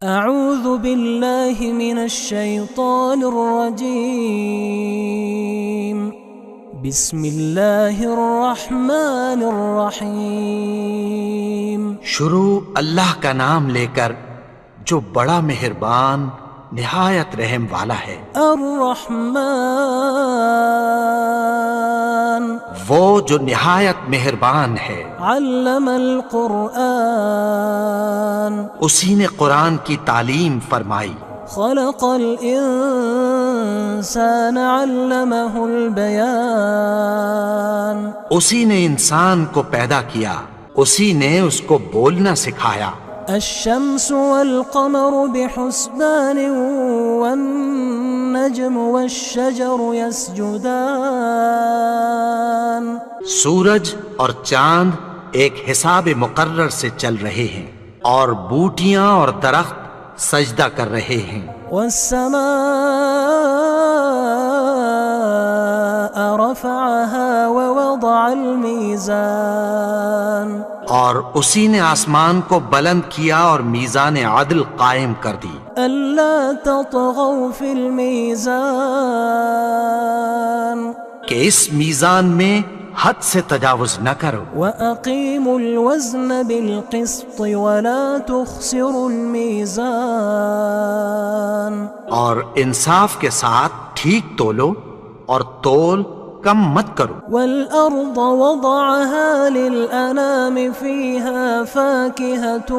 اعوذ باللہ من الشیطان الرجیم بسم اللہ الرحمن الرحیم شروع اللہ کا نام لے کر جو بڑا مہربان نہایت رحم والا ہے۔ الرحمن وہ جو نہایت مہربان ہے۔ علم القرآن اسی نے قرآن کی تعلیم فرمائی۔ خلق الانسان علمہ البیان اسی نے انسان کو پیدا کیا، اسی نے اس کو بولنا سکھایا۔ الشمس والقمر بحسبان والنجم والشجر يسجدان سورج اور چاند ایک حساب مقرر سے چل رہے ہیں، اور بوٹیاں اور درخت سجدہ کر رہے ہیں۔ والسماء رفعها ووضع الميزان اور اسی نے آسمان کو بلند کیا اور میزان عدل قائم کر دی۔ ألا تطغوا في الميزان کہ اس میزان میں حد سے تجاوز نہ کرو۔ وأقيموا الوزن بالقسط ولا تخسروا الميزان اور انصاف کے ساتھ ٹھیک تولو اور تول کم مت کرو۔ والأرض وضعها للأنام فيها فاكهة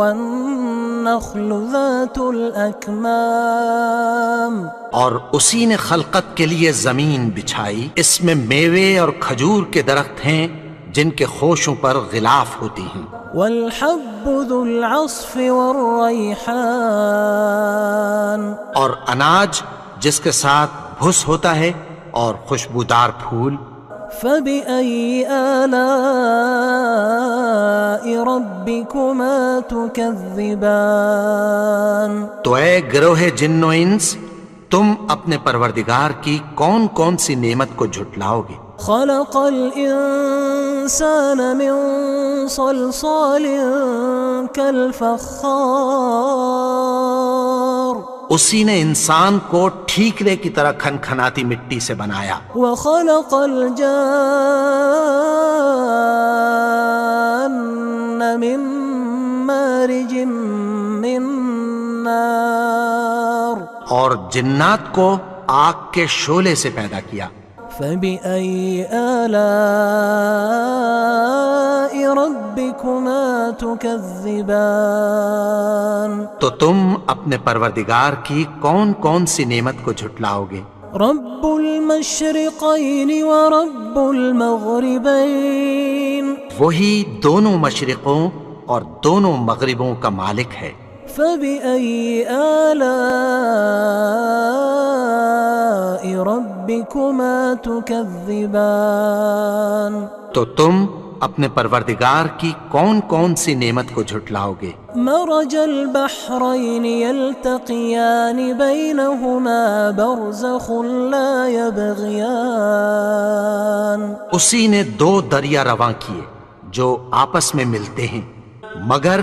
والنخل ذات الأكمام اور اسی نے خلقت کے لیے زمین بچھائی، اس میں میوے اور کھجور کے درخت ہیں جن کے خوشوں پر غلاف ہوتی ہیں۔ والحب ذو العصف والریحان اور اناج جس کے ساتھ بھس ہوتا ہے اور خوشبودار پھول۔ فبأي آلاء ربكما تكذبان تو اے گروہ جن و انس، تم اپنے پروردگار کی کون کون سی نعمت کو جھٹلاؤ گے؟ خلق الإنسان من صلصال كالفخار اسی نے انسان کو ٹھیکرے کی طرح کھنکھناتی مٹی سے بنایا۔ وخلق الجان من مارج من نار اور جنات کو آگ کے شعلے سے پیدا کیا۔ فبأي آلاء ربكما تكذبان تو تم اپنے پروردگار کی کون کون سی نعمت کو جھٹلاؤ گے؟ رب المشرقين ورب المغربين وہی دونوں مشرقوں اور دونوں مغربوں کا مالک ہے۔ فبأي آلاء ربكما تكذبان تو تم اپنے پروردگار کی کون کون سی نعمت کو جھٹلاؤ گے؟ مرج البحرين يلتقيان بينهما برزخ لا يبغيان اسی نے دو دریا رواں کیے جو آپس میں ملتے ہیں، مگر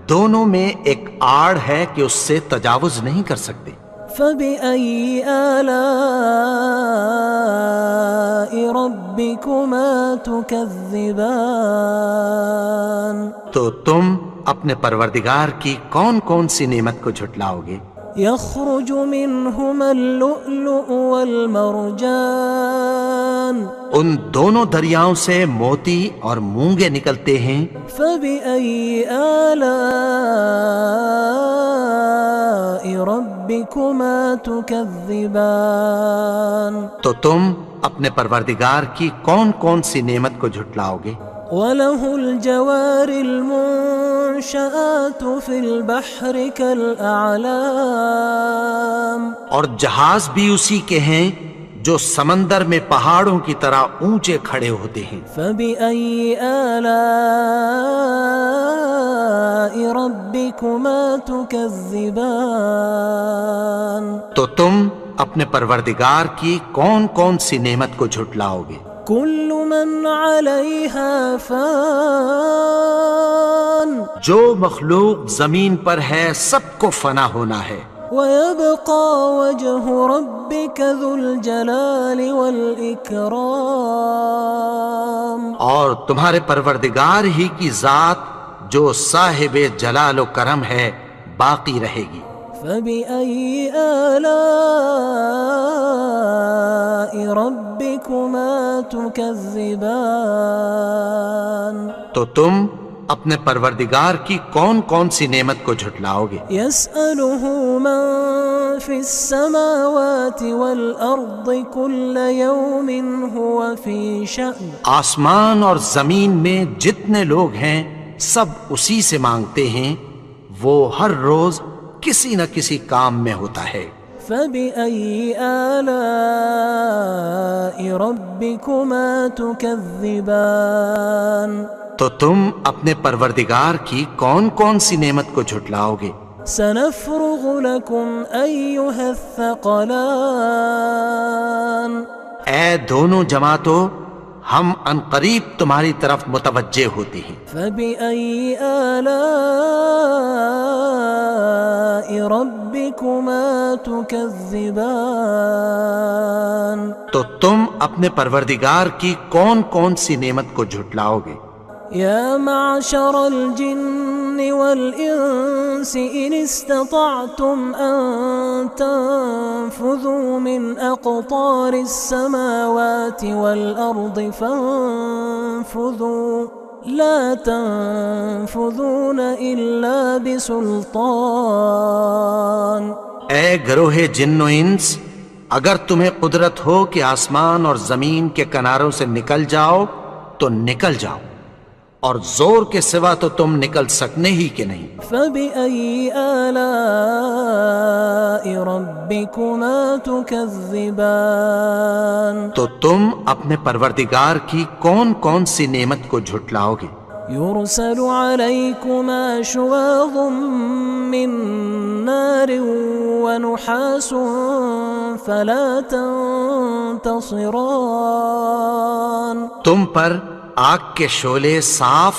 دونوں میں ایک آڑ ہے کہ اس سے تجاوز نہیں کر سکتے۔ فبأي آلاء ربكما تكذبان تو تم اپنے پروردگار کی کون کون سی نعمت کو جھٹلاؤ گے؟ يخرج منهما اللؤلؤ والمرجان ان دونوں دریاؤں سے موتی اور مونگے نکلتے ہیں۔ فبأي آلاء ربكما تكذبان تو تم اپنے پروردگار کی کون کون سی نعمت کو جھٹلاؤ گے؟ وله الجوار المنشآت في البحر كالأعلام اور جہاز بھی اسی کے ہیں جو سمندر میں پہاڑوں کی طرح اونچے کھڑے ہوتے ہیں۔ فبأي آلاء ربكما تكذبان تو تم اپنے پروردگار کی کون کون سی نعمت کو جھٹلاؤ گے؟ كل من عليها فان جو مخلوق زمین پر ہے سب کو فنا ہونا ہے، ويبقى وجه ربك ذو الجلال والإكرام اور تمہارے پروردگار ہی کی ذات جو صاحب جلال و کرم ہے باقی رہے گی۔ فبأي آلاء ربكما تكذبان تو تم اپنے پروردگار کی کون کون سی نعمت کو جھٹلاؤ گے؟ يسأله من في السماوات والأرض كل يوم هو في شأن آسمان اور زمین میں جتنے لوگ ہیں سب اسی سے مانگتے ہیں، وہ ہر روز کسی نہ کسی کام میں ہوتا ہے۔ فبأي آلاء ربكما تكذبان تو تم اپنے پروردگار کی کون کون سی نعمت کو جھٹلاؤ گے؟ سنفرغ لكم أيها الثقلان اے دونوں جماعتوں، ہم عنقریب تمہاری طرف متوجہ ہوتے ہیں۔ فبأي آلاء ربكما تكذبان تو تم اپنے پروردگار کی کون کون سی نعمت کو جھٹلاؤ گے؟ يا معشر الجن والإنس إن استطعتم أن تنفذوا من أقطار السماوات والأرض فانفذوا لا تنفذون إلا بسلطان اے گروہ جن و انس، اگر تمہیں قدرت ہو کہ آسمان اور زمین کے کناروں سے نکل جاؤ تو نکل جاؤ، اور زور کے سوا تو تم نکل سکنے ہی کہ نہیں۔ فبأي آلاء ربكما تكذبان تو تم اپنے پروردگار کی کون کون سی نعمت کو جھٹلاؤ گے؟ يرسل عليكما شواظ من نار ونحاس فلا تنتصران تم پر آگ کے شعلے صاف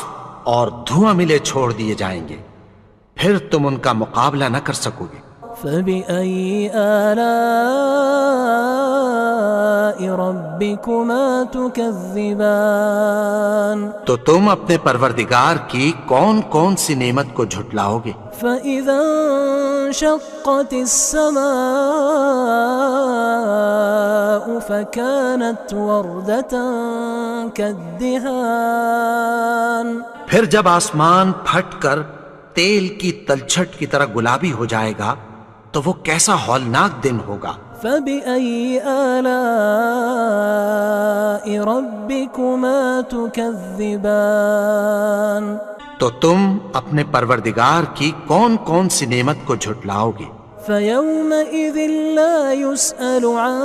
اور دھواں ملے چھوڑ دیے جائیں گے، پھر تم ان کا مقابلہ نہ کر سکو گے۔ فبأي آلاء ربكما تكذبان تو تم اپنے پروردگار کی کون کون سی نعمت کو جھٹلاؤ گے؟ فإذا انشقت السماء فكانت وردة كالدهان پھر جب آسمان پھٹ کر تیل کی تلچھٹ کی طرح گلابی ہو جائے گا تو وہ کیسا ہولناک دن ہوگا۔ فبأي آلاء ربكما تكذبان تو تم اپنے پروردگار کی کون کون سی نعمت کو جھٹلاؤ گے؟ فيومئذ لا يسأل عن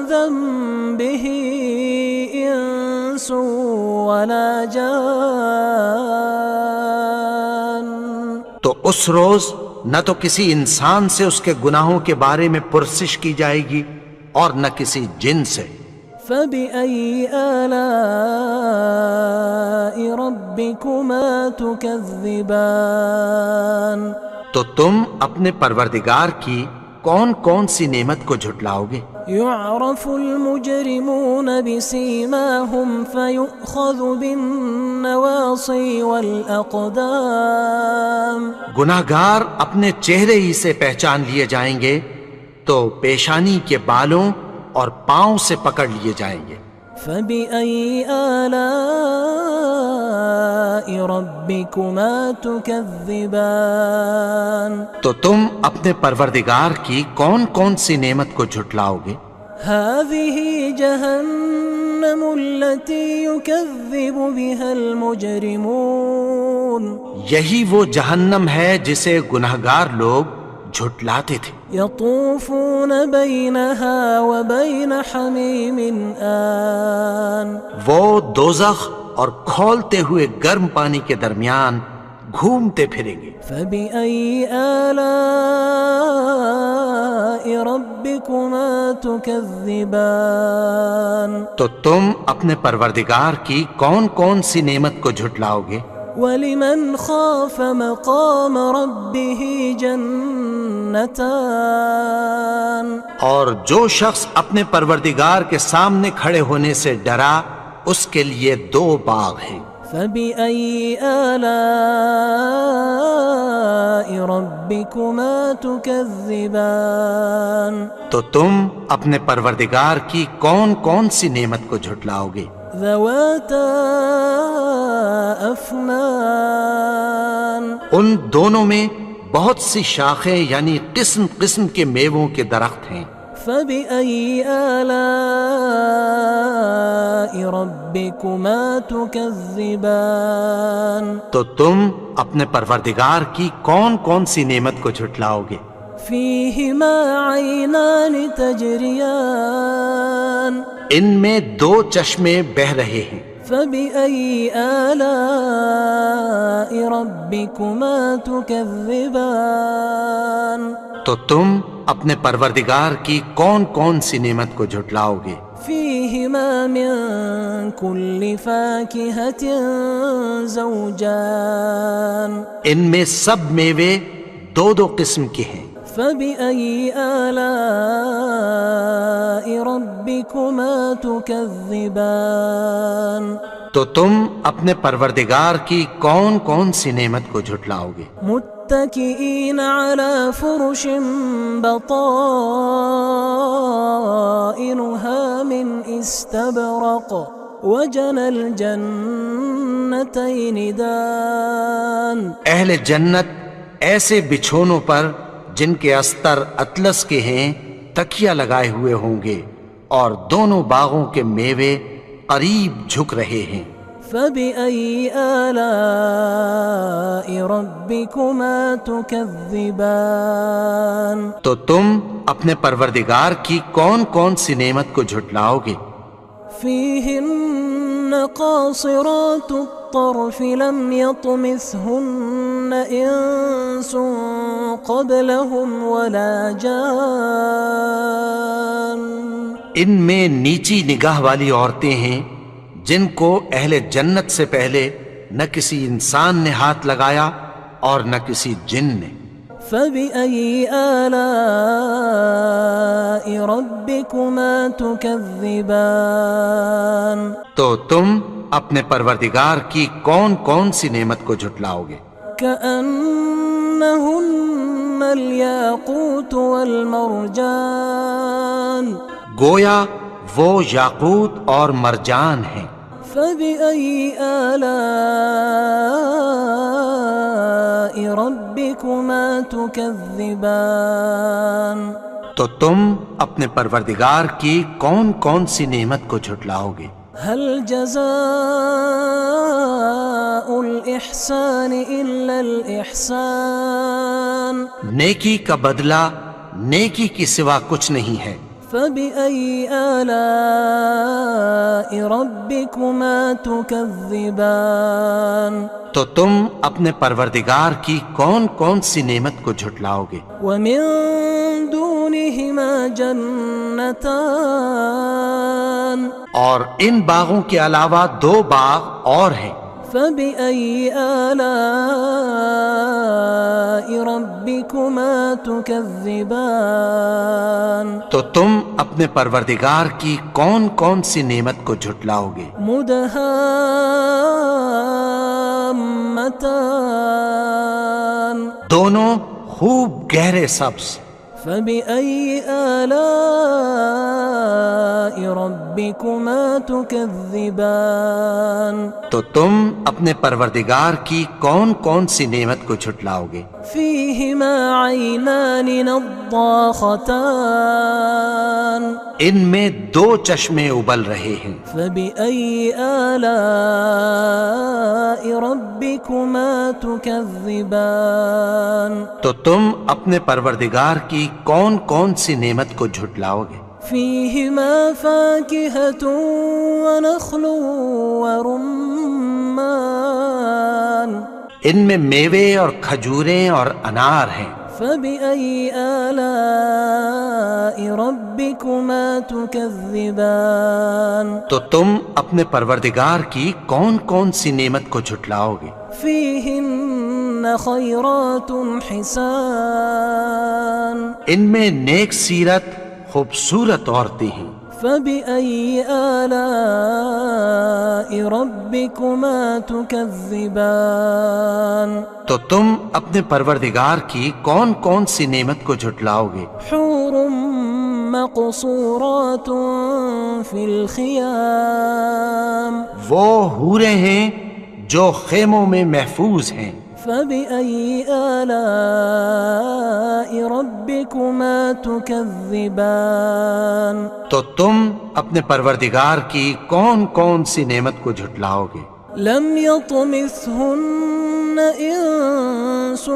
ذنبه إنس ولا جان تو اس روز نہ تو کسی انسان سے اس کے گناہوں کے بارے میں پرسش کی جائے گی اور نہ کسی جن سے۔ فبأي آلاء ربكما تكذبان تو تم اپنے پروردگار کی کون کون سی نعمت کو جھٹلاؤ گے؟ يعرف المجرمون بسيماهم فيؤخذ بالنواصي والأقدام گناہگار اپنے چہرے ہی سے پہچان لیے جائیں گے تو پیشانی کے بالوں اور پاؤں سے پکڑ لیے جائیں گے۔ فبأي آلاء ربكما تكذبان تو تم اپنے پروردگار کی کون کون سی نعمت کو جھٹلاؤ گے؟ هذه جهنم التي يكذب بها المجرمون یہی وہ جہنم ہے جسے گناہگار لوگ جھٹلاتے تھے۔ يطوفون بينها وبين حميم آن وہ دوزخ اور کھولتے ہوئے گرم پانی کے درمیان گھومتے پھریں گے۔ فبأي آلاء ربكما ربكما تكذبان تو تم اپنے پروردگار کی کون کون سی نعمت کو جھٹلاؤ گے؟ ولمن خاف مقام ربه جنتان اور جو شخص اپنے پروردگار کے سامنے کھڑے ہونے سے ڈرا اس کے لیے 2 باغ ہیں۔ فبأي آلاء ربكما تكذبان تو تم اپنے پروردگار کی کون کون سی نعمت کو جھٹلاؤ گے؟ ذواتا افنان ان دونوں میں بہت سی شاخیں یعنی قسم قسم کے میووں کے درخت ہیں۔ فبأي آلاء ربكما تكذبان تو تم اپنے پروردگار کی کون کون سی نعمت کو جھٹلاؤ گے؟ فيهما عينان تجريان ان میں 2 چشمے بہ رہے ہیں۔ فبأي آلاء ربكما تكذبان تو تم اپنے پروردگار کی کون کون سی نعمت کو جھٹلاؤ گے؟ فيهما من كل فاكهة زوجان ان میں سب میوے 2 قسم کے ہیں۔ فبأي آلاء ربكما تكذبان تو تم اپنے پروردگار کی کون کون سی نعمت کو جھٹلاؤ گے؟ متكئين على فرش بطائنها من استبرق وجنى الجنتين دان اہل جنت ایسے بچھونوں پر جن کے استر اطلس کے ہیں تکیہ لگائے ہوئے ہوں گے اور دونوں باغوں کے میوے قریب جھک رہے ہیں۔ فبأي آلاء ربكما تكذبان تو تم اپنے پروردگار کی کون کون سی نعمت کو جھٹلاؤ گے؟ فيهن قاصرات الطرف لم يطمثهن إنس قبلهم ولا جان ان میں نیچی نگاہ والی عورتیں ہیں جن کو اہل جنت سے پہلے نہ کسی انسان نے ہاتھ لگایا اور نہ کسی جن نے۔ فبأي آلاء ربكما تكذبان تو تم اپنے پروردگار کی کون کون سی نعمت کو جھٹلاؤ گے؟ كأنهن الياقوت والمرجان گویا وہ یاقوت اور مرجان ہیں۔ فبأي آلاء ربكما تكذبان تو تم اپنے پروردگار کی کون کون سی نعمت کو جھٹلاؤ گے؟ هل جزاء الإحسان إلا الإحسان نیکی کا بدلہ نیکی کی سوا کچھ نہیں ہے۔ فبأي آلاء ربكما تكذبان تو تم اپنے پروردگار کی کون کون سی نعمت کو جھٹلاؤ گے؟ ومن دونهما جنتان اور ان باغوں کے علاوہ 2 باغ اور ہیں۔ فبأي آلاء ربكما تكذبان تو تم اپنے پروردگار کی کون کون سی نعمت کو جھٹلاؤ گے؟ مدهامتان دونوں خوب گہرے سبز۔ فبأي آلاء ربكما تكذبان تو تم اپنے پروردگار کی کون کون سی نعمت کو جھٹلاؤ گے؟ فيهما عينان نضاختان ان میں 2 چشمے ابل رہے ہیں۔ فبأي آلاء ربكما تكذبان تو تم اپنے پروردگار کی کون کون سی نعمت کو جھٹلاؤ گے؟ فيهما فاكهة ونخل ورمان ان میں میوے اور کھجوریں اور انار ہیں۔ فبأي آلاء ربكما تكذبان تو تم اپنے پروردگار کی کون کون سی نعمت کو جھٹلاؤ گے؟ فيهن خيرات حسان ان میں نیک سیرت خوبصورت عورتیں ہیں۔ فبأي آلاء ربكما تكذبان تو تم اپنے پروردگار کی کون کون سی نعمت کو جھٹلاؤ گے؟ حور مقصورات في الخيام وہ حوریں ہیں جو خیموں میں محفوظ ہیں۔ فبأي آلاء ربكما تكذبان تو تم اپنے پروردگار کی کون کون سی نعمت کو جھٹلاؤ گے؟ لم يطمثهن إنس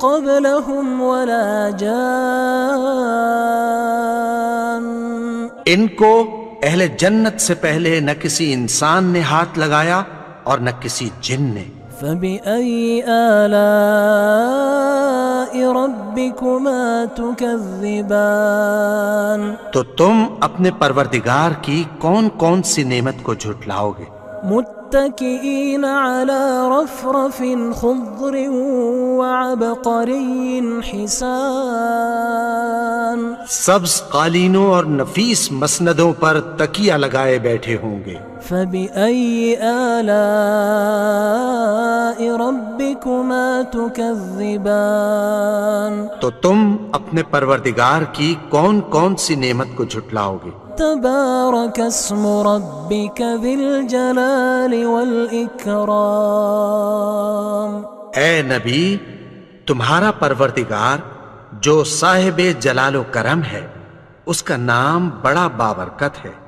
قبلهم ولا جان ان کو اہل جنت سے پہلے نہ کسی انسان نے ہاتھ لگایا اور نہ کسی جن نے۔ فبأي آلاء ربكما تكذبان تو تم اپنے پروردگار کی کون کون سی نعمت کو جھٹلاؤ گے؟ متكئين على رفرف خضر وعبقري حسان سبز قالینوں اور نفیس مسندوں پر تکیہ لگائے بیٹھے ہوں گے۔ فبأي آلاء ربكما تكذبان تو تم اپنے پروردگار کی کون کون سی نعمت کو جھٹلاؤ گے؟ تبارك اسم ربك ذي الجلال والإكرام اے نبی، تمہارا پروردگار جو صاحب جلال و کرم ہے، اس کا نام بڑا بابرکت ہے۔